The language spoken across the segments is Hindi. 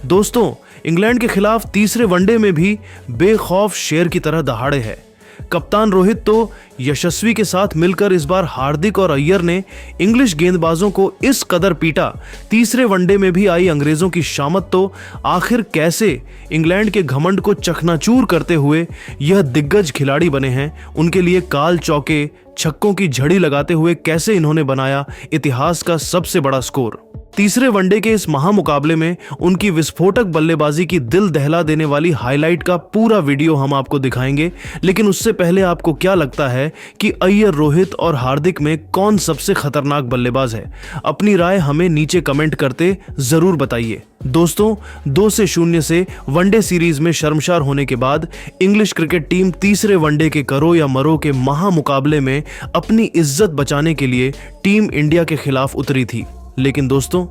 दोस्तों, इंग्लैंड के खिलाफ तीसरे वनडे में भी बेखौफ शेर की तरह दहाड़े है। कप्तान रोहित तो यशस्वी के साथ मिलकर इस बार हार्दिक और अय्यर ने इंग्लिश गेंदबाजों को इस कदर पीटा। तीसरे वनडे में भी आई अंग्रेजों की शामत तो आखिर कैसे इंग्लैंड के घमंड को चकनाचूर करते हुए यह दिग्गज खिलाड़ी बने हैं। उनके लिए काल चौके छक्कों की झड़ी लगाते हुए कैसे इन्होंने बनाया इतिहास का सबसे बड़ा स्कोर। तीसरे वनडे के इस महामुकाबले में उनकी विस्फोटक बल्लेबाजी की दिल दहला देने वाली हाईलाइट का पूरा वीडियो हम आपको दिखाएंगे। लेकिन उससे पहले आपको क्या लगता है कि अय्यर, रोहित और हार्दिक में कौन सबसे खतरनाक बल्लेबाज है? अपनी राय हमें नीचे कमेंट करते जरूर बताइए। दोस्तों, 2-0 से वनडे सीरीज में शर्मसार होने के बाद इंग्लिश क्रिकेट टीम तीसरे वनडे के करो या मरो के महामुकाबले में अपनी इज्जत बचाने के लिए टीम इंडिया के खिलाफ उतरी थी। लेकिन दोस्तों,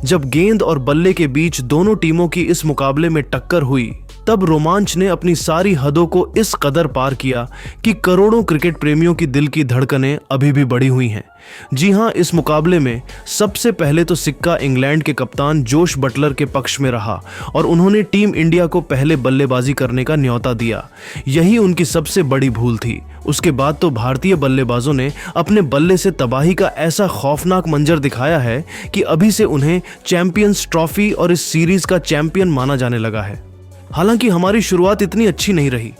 जब गेंद और बल्ले के बीच दोनों टीमों की इस मुकाबले में टक्कर हुई, तब रोमांच ने अपनी सारी हदों को इस कदर पार किया कि करोड़ों क्रिकेट प्रेमियों की दिल की धड़कनें अभी भी बढ़ी हुई हैं। जी हां, इस मुकाबले में सबसे पहले तो सिक्का इंग्लैंड के कप्तान जोश बटलर के पक्ष में रहा और उन्होंने टीम इंडिया को पहले बल्लेबाजी करने का न्योता दिया। यही उनकी सबसे बड़ी भूल थी। उसके बाद तो भारतीय बल्लेबाजों ने अपने बल्ले से तबाही का ऐसा खौफनाक मंजर दिखाया है कि अभी से उन्हें चैंपियंस ट्रॉफी और इस सीरीज का चैंपियन माना जाने लगा है। हालांकि हमारी शुरुआत इतनी अच्छी नहीं रही।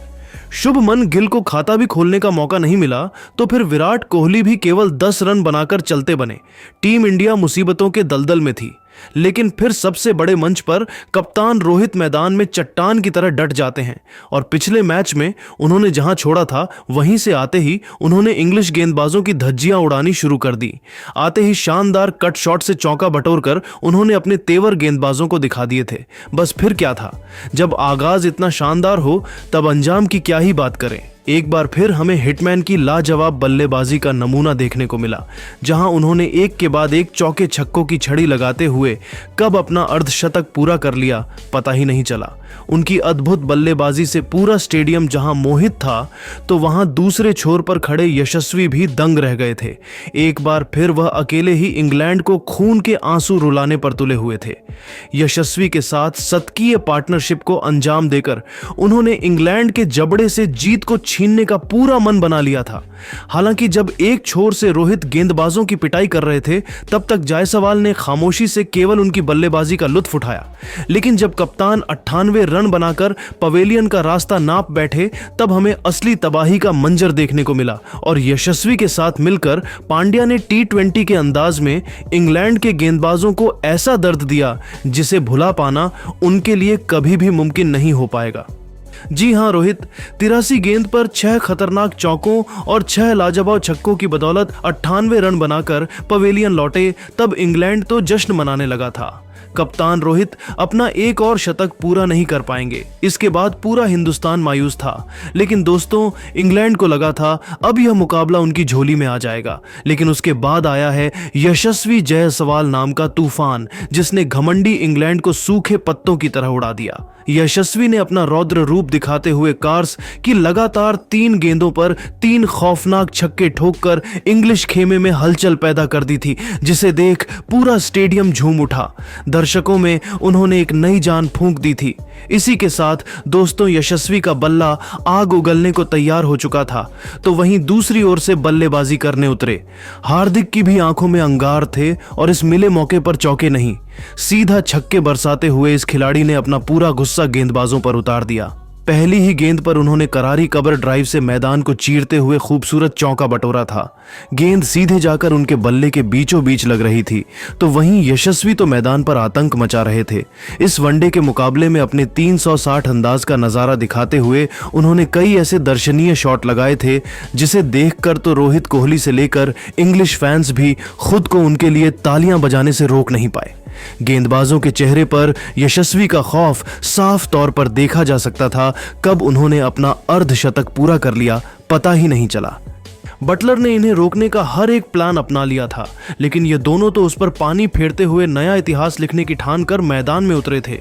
शुभमन गिल को खाता भी खोलने का मौका नहीं मिला तो फिर विराट कोहली भी केवल 10 रन बनाकर चलते बने। टीम इंडिया मुसीबतों के दलदल में थी। लेकिन फिर सबसे बड़े मंच पर कप्तान रोहित मैदान में चट्टान की तरह डट जाते हैं और पिछले मैच में उन्होंने जहां छोड़ा था वहीं से आते ही उन्होंने इंग्लिश गेंदबाजों की धज्जियां उड़ानी शुरू कर दी। आते ही शानदार कट शॉट से चौका बटोरकर उन्होंने अपने तेवर गेंदबाजों को दिखा दिए थे। बस फिर क्या था, जब आगाज इतना शानदार हो तब अंजाम की क्या ही बात करें। एक बार फिर हमें हिटमैन की लाजवाब बल्लेबाजी का नमूना देखने को मिला, जहां उन्होंने एक के बाद एक चौके छक्कों की छड़ी लगाते हुए कब अपना अर्धशतक पूरा कर लिया पता ही नहीं चला। उनकी अद्भुत बल्लेबाजी से पूरा स्टेडियम जहां मोहित था, तो वहां दूसरे छोर पर खड़े यशस्वी भी दंग रह गए थे। एक बार फिर वह अकेले ही इंग्लैंड को खून के आंसू रुलाने पर तुले हुए थे। यशस्वी के साथ शतकीय पार्टनरशिप को अंजाम देकर उन्होंने इंग्लैंड के जबड़े से जीत को छीनने का पूरा मन बना लिया था। हालांकि जब एक छोर से रोहित गेंदबाजों की पिटाई कर रहे थे, तब तक जायसवाल ने खामोशी से केवल उनकी बल्लेबाजी का लुत्फ उठाया। लेकिन जब कप्तान 98 रन बनाकर पवेलियन का रास्ता नाप बैठे, तब हमें असली तबाही का मंजर देखने को मिला और यशस्वी के साथ मिलकर पांड्या ने T20 के अंदाज में इंग्लैंड के गेंदबाजों को ऐसा दर्द दिया जिसे भुला पाना उनके लिए कभी भी मुमकिन नहीं हो पाएगा। जी हां, रोहित 83 गेंद पर 6 खतरनाक चौकों और 6 लाजवाब छक्कों की बदौलत 98 रन बनाकर पवेलियन लौटे। तब इंग्लैंड तो जश्न मनाने लगा था। कप्तान रोहित अपना एक और शतक पूरा नहीं कर पाएंगे। इसके बाद पूरा हिंदुस्तान मायूस था। लेकिन दोस्तों, इंग्लैंड को लगा था अब यह मुकाबला उनकी झोली में आ जाएगा। लेकिन उसके बाद आया है यशस्वी जायसवाल नाम का तूफान, जिसने घमंडी इंग्लैंड को सूखे पत्तों की तरह उड़ा दिया। यशस्वी ने अपना रौद्र रूप दिखाते हुए कार्स की लगातार 3 गेंदों पर 3 खौफनाक छक्के ठोककर इंग्लिश खेमे में हलचल पैदा कर दी थी, जिसे देख पूरा स्टेडियम झूम उठा। दर्शकों में उन्होंने एक नई जान फूंक दी थी। इसी के साथ दोस्तों, यशस्वी का बल्ला आग उगलने को तैयार हो चुका था, तो वहीं दूसरी ओर से बल्लेबाजी करने उतरे हार्दिक की भी आंखों में अंगार थे और इस मिले मौके पर चौके नहीं, सीधा छक्के बरसाते हुए इस खिलाड़ी ने अपना पूरा गुस्सा गेंदबाजों पर उतार दिया। पहली ही गेंद पर उन्होंने करारी कवर ड्राइव से मैदान को चीरते हुए खूबसूरत चौका बटोरा था। गेंद सीधे जाकर उनके बल्ले के बीचों बीच लग रही थी, तो वहीं यशस्वी तो मैदान पर आतंक मचा रहे थे। इस वनडे के मुकाबले में अपने 360 अंदाज का नजारा दिखाते हुए उन्होंने कई ऐसे दर्शनीय शॉट लगाए थे, जिसे देखकर तो रोहित कोहली से लेकर इंग्लिश फैंस भी खुद को उनके लिए तालियां बजाने से रोक नहीं पाए। गेंदबाजों के चेहरे पर यशस्वी का खौफ साफ तौर पर देखा जा सकता था। कब उन्होंने अपना अर्धशतक पूरा कर लिया पता ही नहीं चला। बटलर ने इन्हें रोकने का हर एक प्लान अपना लिया था, लेकिन ये दोनों तो उस पर पानी फेरते हुए नया इतिहास लिखने की ठान कर मैदान में उतरे थे।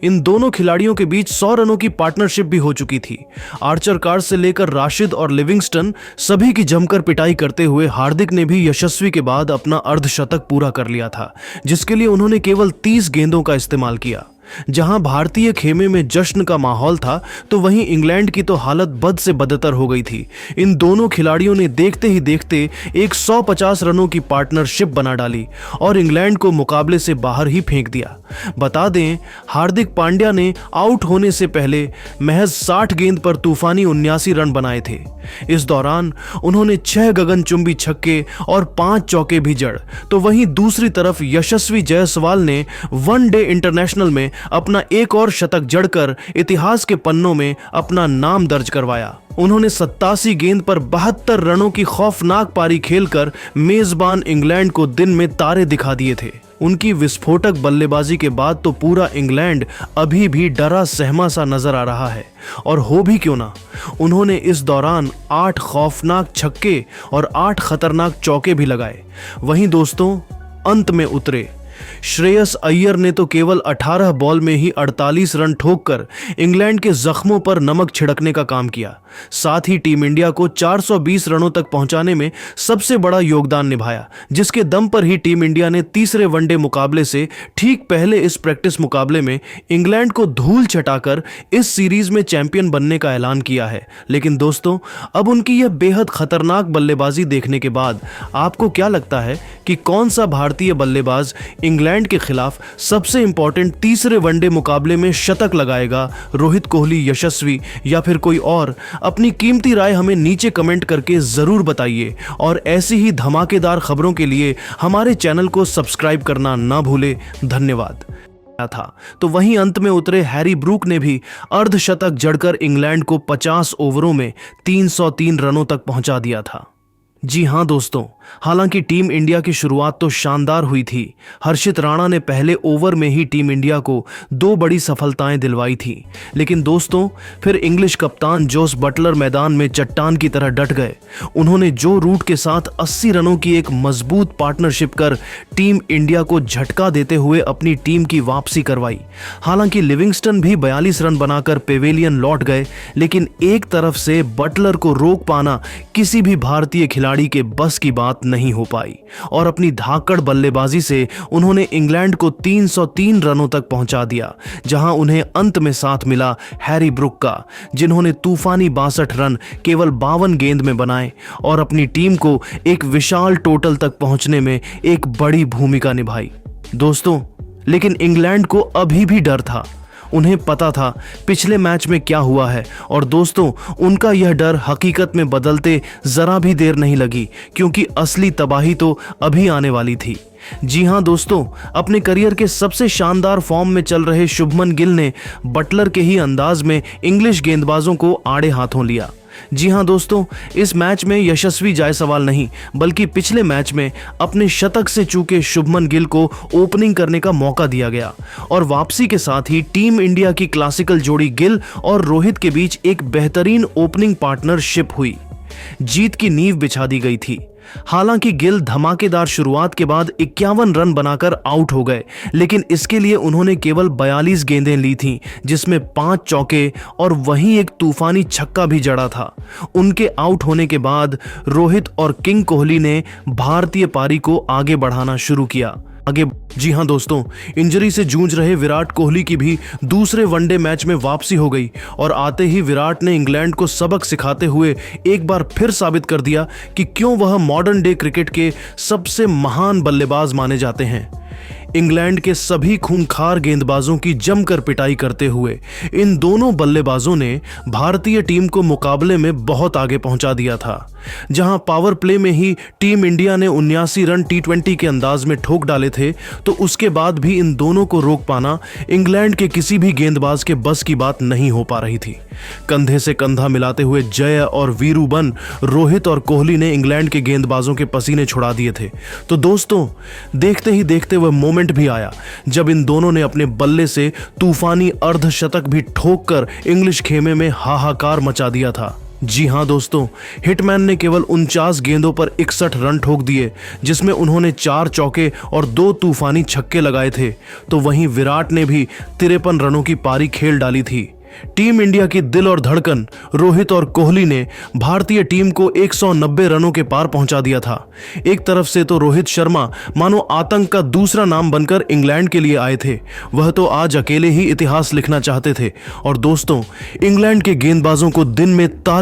इन दोनों खिलाड़ियों के बीच 100 रनों की पार्टनरशिप भी हो चुकी थी। आर्चर कार्ड से लेकर राशिद और लिविंगस्टन सभी की जमकर पिटाई करते हुए हार्दिक ने भी यशस्वी के बाद अपना अर्धशतक पूरा कर लिया था, जिसके लिए उन्होंने केवल 30 गेंदों का इस्तेमाल किया। जहां भारतीय खेमे में जश्न का माहौल था तो वहीं इंग्लैंड की तो हालत बद से बदतर हो गई थी। इन दोनों खिलाड़ियों ने देखते ही देखते एक 150 रनों की पार्टनरशिप बना डाली और इंग्लैंड को मुकाबले से बाहर ही फेंक दिया। बता दें, हार्दिक पांड्या ने आउट होने से पहले महज 60 गेंद पर तूफानी 79 रन बनाए थे। इस दौरान उन्होंने 6 गगनचुंबी छक्के और 5 चौके भी जड़। तो वहीं दूसरी तरफ यशस्वी जायसवाल ने वनडे इंटरनेशनल में अपना एक और शतक जड़कर इतिहास के पन्नों में अपना नाम दर्ज करवाया। उन्होंने 87 गेंद पर 72 रनों की खौफनाक पारी खेलकर मेजबान इंग्लैंड को दिन में तारे दिखा दिए थे। उनकी विस्फोटक बल्लेबाजी के बाद तो पूरा इंग्लैंड अभी भी डरा सहमा सा नजर आ रहा है। और हो भी क्यों ना, उन्होंने इस दौरान 8 खौफनाक छक्के और 8 खतरनाक चौके भी लगाए। वहीं दोस्तों, अंत में उतरे श्रेयस अय्यर ने तो केवल 18 बॉल में ही 48 रन ठोककर इंग्लैंड के जख्मों पर नमक छिड़कने का काम किया। साथ ही टीम इंडिया को 420 रनों तक पहुंचाने में सबसे बड़ा योगदान निभाया, जिसके दम पर ही टीम इंडिया ने तीसरे वनडे मुकाबले से ठीक पहले इस प्रैक्टिस मुकाबले में इंग्लैंड को धूल चटाकर इस सीरीज में चैंपियन बनने का ऐलान किया है। लेकिन दोस्तों, अब उनकी यह बेहद खतरनाक बल्लेबाजी देखने के बाद आपको क्या लगता है कि कौन सा भारतीय बल्लेबाज इंग्लैंड के खिलाफ सबसे इंपॉर्टेंट तीसरे वनडे मुकाबले में शतक लगाएगा? रोहित कोहली, यशस्वी या फिर कोई और? अपनी कीमती राय हमें नीचे कमेंट करके जरूर बताइए और ऐसी ही धमाकेदार खबरों के लिए हमारे चैनल को सब्सक्राइब करना ना भूले। धन्यवाद। था तो वहीं अंत में उतरे हैरी ब्रूक ने भी अर्धशतक जड़कर इंग्लैंड को 50 ओवरों में 303 रनों तक पहुंचा दिया था। जी हां दोस्तों, हालांकि टीम इंडिया की शुरुआत तो शानदार हुई थी। हर्षित राणा ने पहले ओवर में ही टीम इंडिया को 2 बड़ी सफलताएं दिलवाई थी। लेकिन दोस्तों, फिर इंग्लिश कप्तान जोस बटलर मैदान में चट्टान की तरह डट गए। उन्होंने जो रूट के साथ 80 रनों की एक मजबूत पार्टनरशिप कर टीम इंडिया को झटका देते हुए अपनी टीम की वापसी करवाई। हालांकि लिविंगस्टन भी 42 रन बनाकर पेवेलियन लौट गए, लेकिन एक तरफ से बटलर को रोक पाना किसी भी भारतीय खिलाड़ी के बस की बात नहीं हो पाई और अपनी धाकड़ बल्लेबाजी से उन्होंने इंग्लैंड को 303 रनों तक पहुंचा दिया, जहां उन्हें अंत में साथ मिला हैरी ब्रूक का, जिन्होंने तूफानी 62 रन केवल 52 गेंद में बनाए और अपनी टीम को एक विशाल टोटल तक पहुंचने में एक बड़ी भूमिका निभाई। दोस्तों, लेकिन इंग्लैंड को अभी भी डर था। उन्हें पता था पिछले मैच में क्या हुआ है और दोस्तों, उनका यह डर हकीकत में बदलते जरा भी देर नहीं लगी, क्योंकि असली तबाही तो अभी आने वाली थी। जी हां दोस्तों, अपने करियर के सबसे शानदार फॉर्म में चल रहे शुभमन गिल ने बटलर के ही अंदाज में इंग्लिश गेंदबाजों को आड़े हाथों लिया। जी हां दोस्तों, इस मैच में यशस्वी जायसवाल नहीं बल्कि पिछले मैच में अपने शतक से चूके शुभमन गिल को ओपनिंग करने का मौका दिया गया और वापसी के साथ ही टीम इंडिया की क्लासिकल जोड़ी गिल और रोहित के बीच एक बेहतरीन ओपनिंग पार्टनरशिप हुई। जीत की नींव बिछा दी गई थी। हालांकि गिल धमाकेदार शुरुआत के बाद 51 रन बनाकर आउट हो गए, लेकिन इसके लिए उन्होंने केवल 42 गेंदें ली थीं, जिसमें 5 चौके और वहीं एक तूफानी छक्का भी जड़ा था। उनके आउट होने के बाद रोहित और किंग कोहली ने भारतीय पारी को आगे बढ़ाना शुरू किया। जी हां दोस्तों, इंजरी से जूझ रहे विराट कोहली की भी दूसरे वनडे मैच में वापसी हो गई और आते ही विराट ने इंग्लैंड को सबक सिखाते हुए एक बार फिर साबित कर दिया कि क्यों वह मॉडर्न डे क्रिकेट के सबसे महान बल्लेबाज माने जाते हैं। इंग्लैंड के सभी खूंखार गेंदबाजों की जमकर पिटाई करते हुए इन दोनों बल्लेबाजों ने भारतीय टीम को मुकाबले में बहुत आगे पहुंचा दिया था। जहां पावर प्ले में ही टीम इंडिया ने 79 रन T20 के अंदाज में ठोक डाले थे, तो उसके बाद भी इन दोनों को रोक पाना इंग्लैंड के किसी भी गेंदबाज के बस की बात नहीं हो पा रही थी। कंधे से कंधा मिलाते हुए जय और वीरू बन रोहित और कोहली ने इंग्लैंड के गेंदबाजों के पसीने छुड़ा दिए थे। तो दोस्तों, देखते ही देखते वह मोमेंट भी आया जब इन दोनों ने अपने बल्ले से तूफानी अर्धशतक भी ठोककर इंग्लिश खेमे में हाहाकार मचा दिया था। जी हां दोस्तों, हिटमैन ने केवल 49 गेंदों पर 61 रन ठोक दिए, जिसमें उन्होंने 4 चौके और 2 तूफानी छक्के लगाए थे। तो वहीं विराट ने भी 53 रनों की पारी खेल डाली थी। टीम इंडिया की दिल और धड़कन रोहित और कोहली ने भारतीय टीम को 190 रनों के पार पहुंचा दिया था। एक तरफ से तो रोहित शर्मा मानो आतंक का दूसरा नाम बनकर इंग्लैंड के लिए आए थे, वह तो आज अकेले ही इतिहास लिखना चाहते थे। और दोस्तों, इंग्लैंड के गेंदबाजों को दिन में तारे